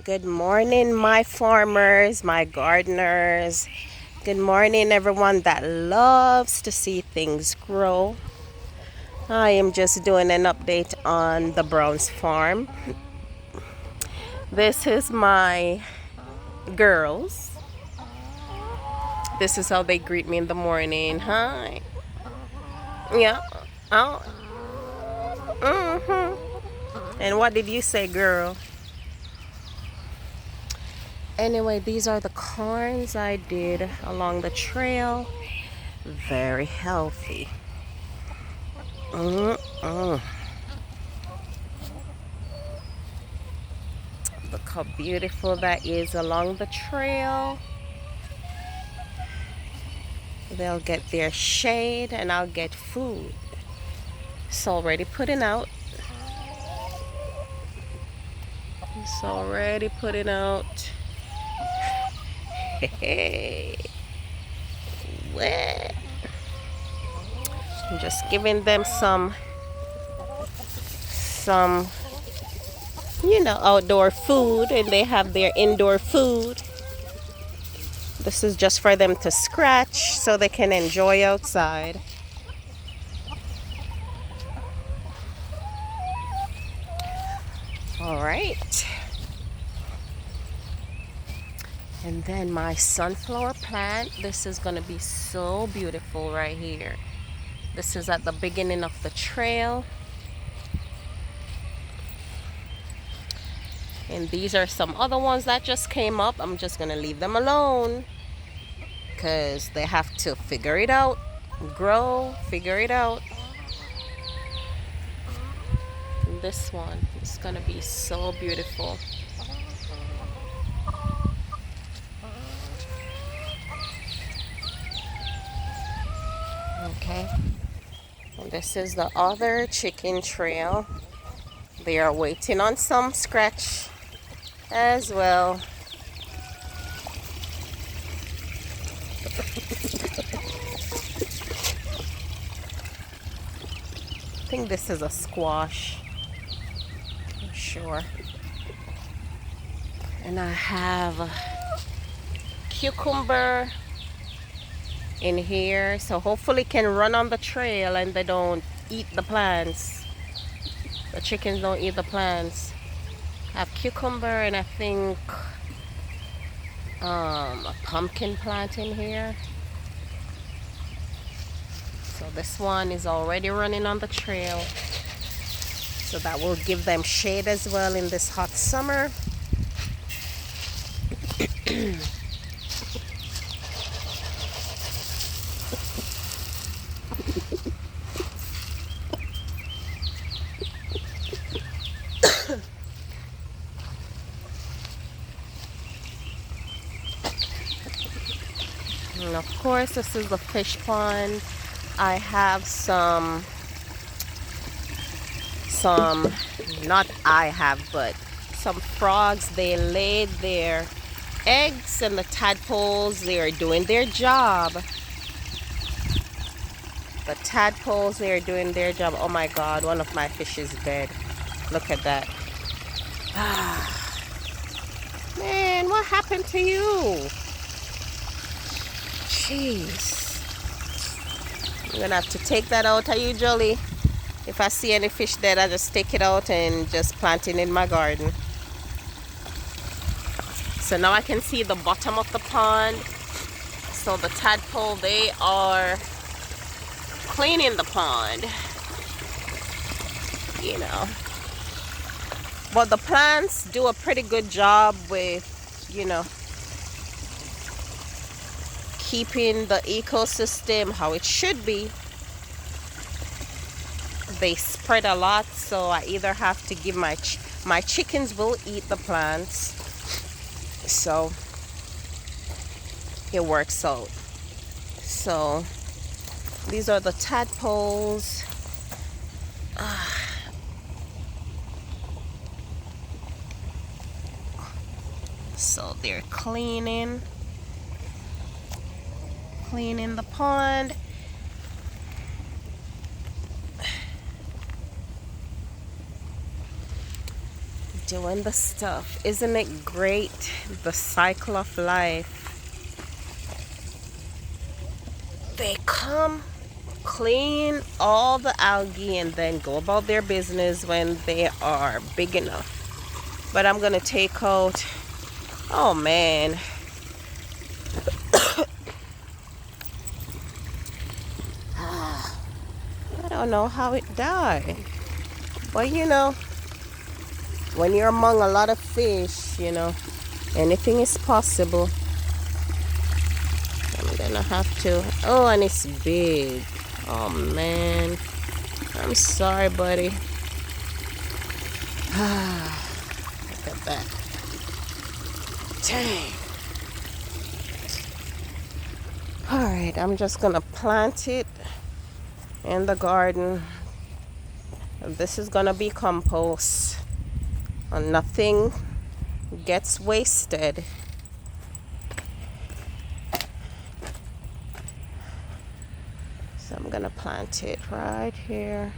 Good morning, my farmers, my gardeners. Good morning, everyone that loves to see things grow. I am just doing an update on the Browns farm. This is my girls. This is how they greet me in the morning. Hi. Yeah. Oh. And what did you say, girl? Anyway, these are the corns I did along the trail. Very healthy. Mm-mm. Look how beautiful that is along the trail. They'll get their shade and I'll get food. It's already putting out. It's already putting out. Hey, what? I'm just giving them some outdoor food, and they have their indoor food. This is just for them to scratch so they can enjoy outside. All right. And then my sunflower plant, this is going to be so beautiful right here. This is at the beginning of the trail. And these are some other ones that just came up. I'm just going to leave them alone because they have to figure it out, grow, figure it out. And this one is going to be so beautiful. Okay. And this is the other chicken trail. They are waiting on some scratch as well. I think this is a squash. I'm sure. And I have a cucumber in here, so hopefully can run on the trail and they don't eat the plants. The chickens don't eat the plants. I have cucumber and I think a pumpkin plant in here. So this one is already running on the trail, so that will give them shade as well in this hot summer. And of course, this is the fish pond. I have not I have, but some frogs. They laid their eggs, and the tadpoles, they are doing their job. The tadpoles, they are doing their job. Oh my God, one of my fish is dead. Look at that. Man, what happened to you? Jeez. I'm gonna have to take that out. Are you jolly? If I see any fish dead, I just take it out and just plant it in my garden. So now I can see the bottom of the pond. So the tadpole, they are cleaning the pond, you know. But the plants do a pretty good job with, keeping the ecosystem how it should be. They spread a lot, so I either have to give my chickens will eat the plants, so it works out. So these are the tadpoles. So they're cleaning the pond. doing the stuff. Isn't it great? The cycle of life. They come, clean all the algae, and then go about their business when they are big enough. But I'm gonna take out, oh man. I don't know how it died. But you know, when you're among a lot of fish, you know, anything is possible. I'm gonna have to, oh, and it's big. Oh man, I'm sorry, buddy. Look at that. Dang. Alright, I'm just gonna plant it in the garden. This is gonna be compost, and nothing gets wasted. So I'm gonna plant it right here.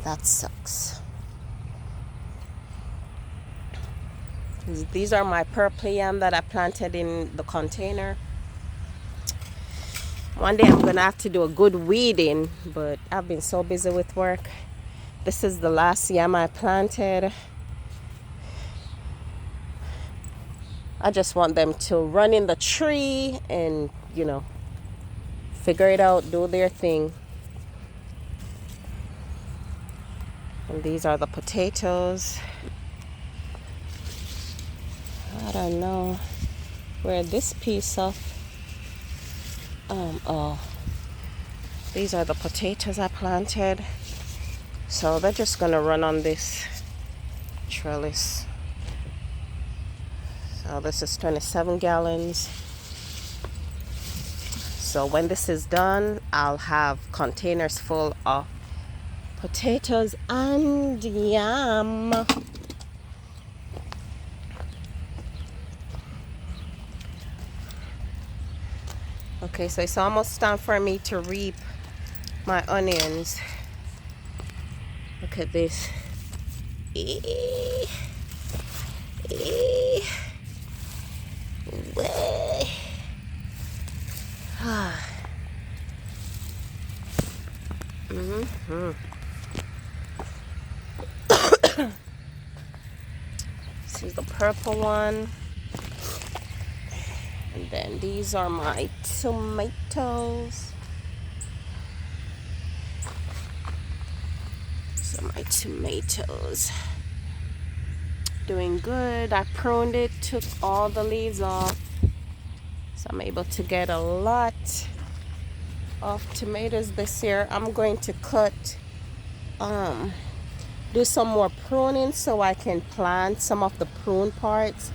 That sucks. These are my purple yam that I planted in the container. One day I'm gonna have to do a good weeding, but I've been so busy with work. This is the last yam I planted. I just want them to run in the tree and, you know, figure it out, do their thing. And these are the potatoes. I don't know where this piece of oh, these are the potatoes I planted. So they're just gonna run on this trellis. So this is 27 gallons. So when this is done, I'll have containers full of potatoes and yam. Okay, so it's almost time for me to reap my onions. Look at this. Way. This is the purple one. And then these are my tomatoes. So my tomatoes. Doing good. I pruned it, took all the leaves off. So I'm able to get a lot of tomatoes this year. I'm going to do some more pruning so I can plant some of the prune parts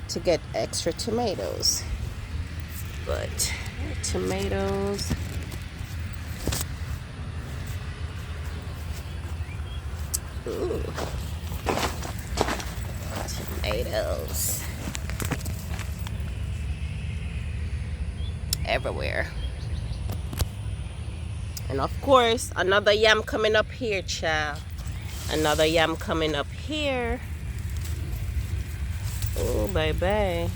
to get extra tomatoes. But tomatoes. Ooh. Tomatoes. Everywhere. And of course, another yam coming up here, child. Another yam coming up here. Oh, baby.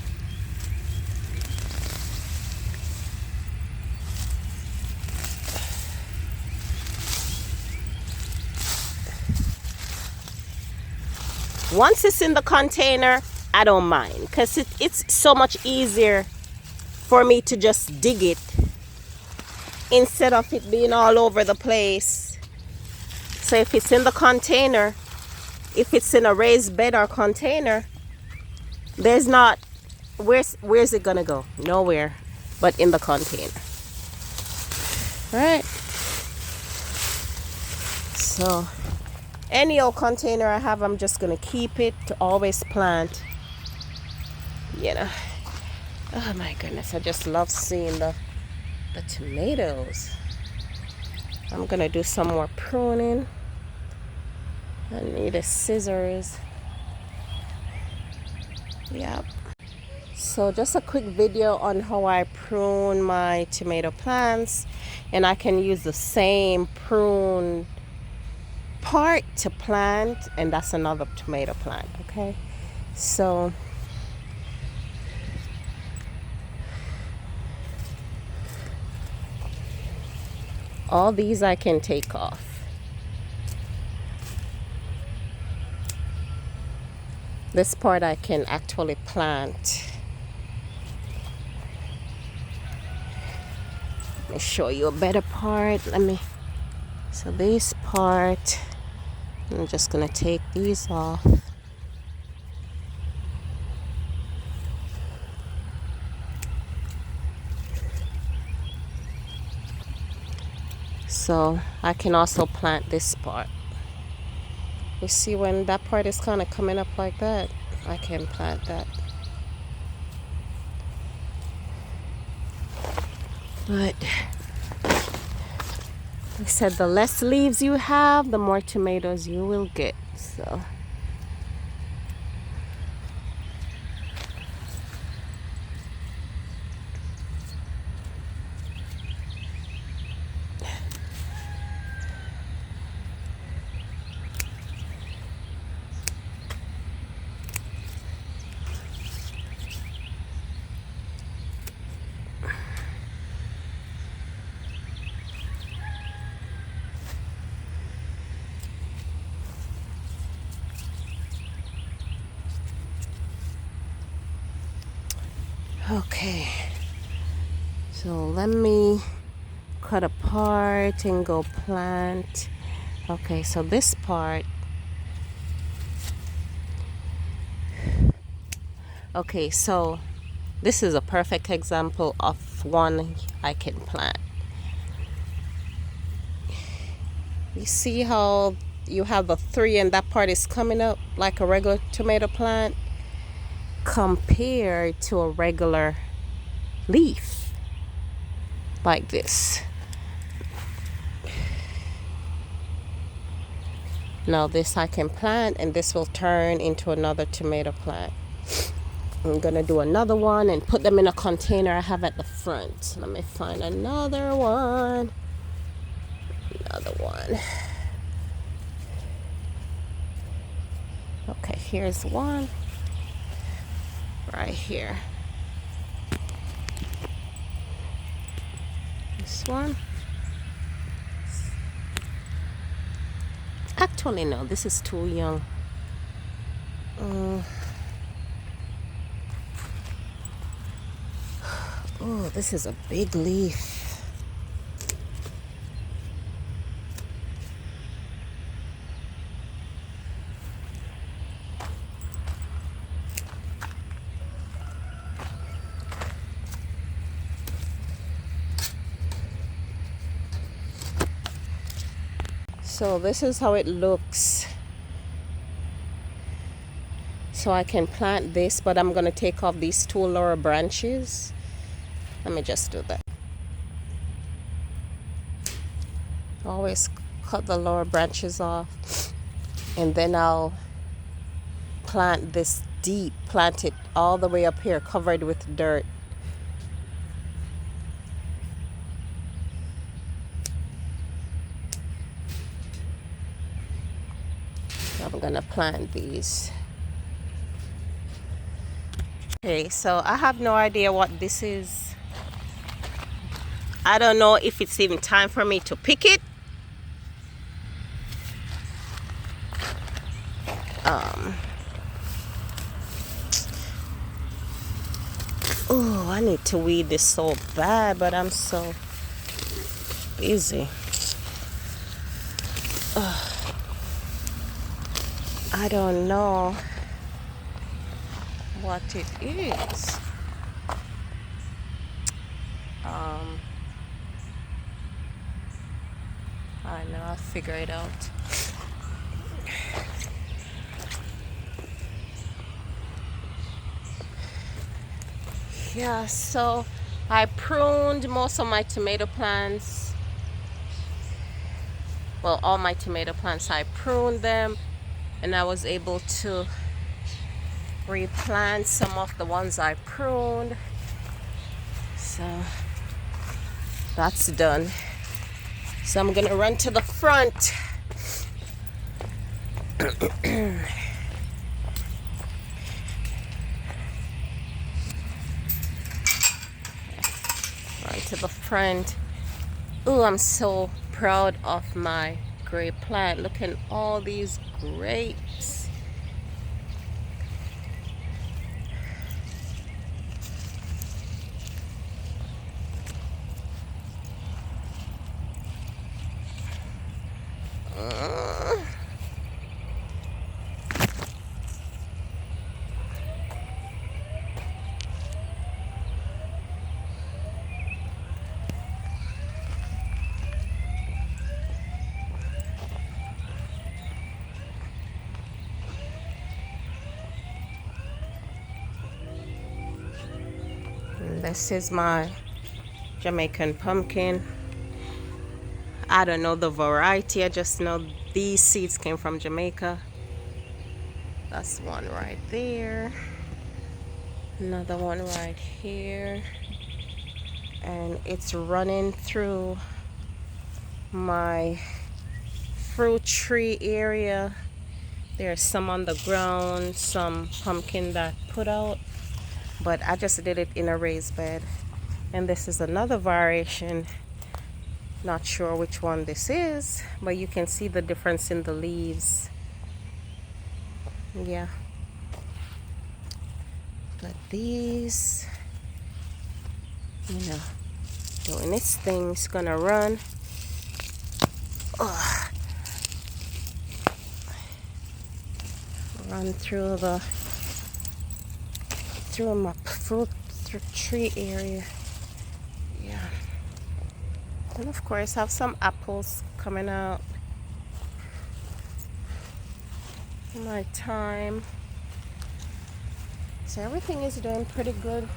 Once it's in the container, I don't mind, because it's so much easier for me to just dig it instead of it being all over the place. So if it's in the container, if it's in a raised bed or container, there's not, where's it gonna go? Nowhere but in the container. Right. So any old container I have, I'm just gonna keep it to always plant. You know. Oh my goodness, I just love seeing the tomatoes. I'm gonna do some more pruning. I need a scissors. Yep. So just a quick video on how I prune my tomato plants, and I can use the same prune part to plant, and that's another tomato plant. Okay, so all these I can take off. This part I can actually plant. Let me show you a better part. So this part, I'm just gonna take these off. So I can also plant this part. You see when that part is kind of coming up like that, I can plant that. But like I said, the less leaves you have, the more tomatoes you will get. So okay, so let me cut apart and go plant. Okay, so this part, okay, so this is a perfect example of one I can plant. You see how you have the three and that part is coming up like a regular tomato plant compared to a regular leaf like this. Now this I can plant, and this will turn into another tomato plant. I'm gonna do another one and put them in a container I have at the front. Let me find another one. Okay, here's one right here. This one. Actually, no, this is too young. Oh, this is a big leaf. So this is how it looks. So I can plant this, but I'm gonna take off these two lower branches. Let me just do that. Always cut the lower branches off, and then I'll plant this deep, plant it all the way up here, covered with dirt. I'm gonna plant these. Okay, so I have no idea what this is. I don't know if it's even time for me to pick it. Oh, I need to weed this so bad, but I'm so busy. I don't know what it is. I know, I'll figure it out. Yeah, so I pruned most of my tomato plants. Well, all my tomato plants, I pruned them, and I was able to replant some of the ones I pruned. So that's done. So I'm gonna run to the front. Run to the front. Oh, I'm so proud of my grape plant. Look at all these grapes. This is my Jamaican pumpkin. I don't know the variety, I just know these seeds came from Jamaica. That's one right there. Another one right here. And it's running through my fruit tree area. There's some on the ground, some pumpkin that put out, but I just did it in a raised bed. And this is another variation. Not sure which one this is, but you can see the difference in the leaves. Yeah. But these, doing its thing. It's gonna run. Ugh. Run through my fruit tree area. Yeah. And of course have some apples coming out. My time. So everything is doing pretty good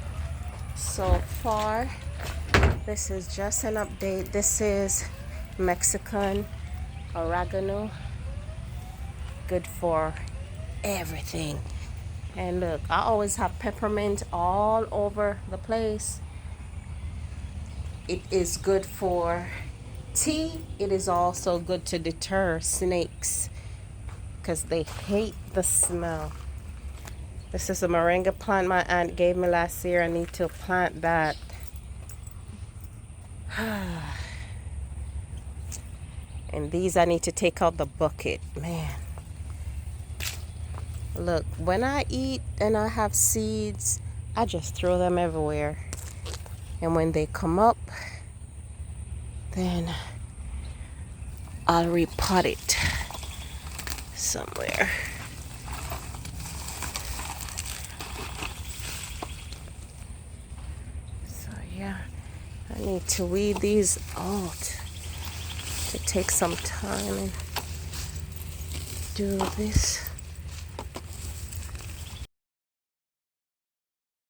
so far. This is just an update. This is Mexican oregano. Good for everything. And look, I always have peppermint all over the place. It is good for tea. It is also good to deter snakes because they hate the smell. This is a moringa plant my aunt gave me last year. I need to plant that. And these I need to take out the bucket. Man. Look, when I eat and I have seeds, I just throw them everywhere. And when they come up, then I'll repot it somewhere. So yeah, I need to weed these out. To take some time and do this.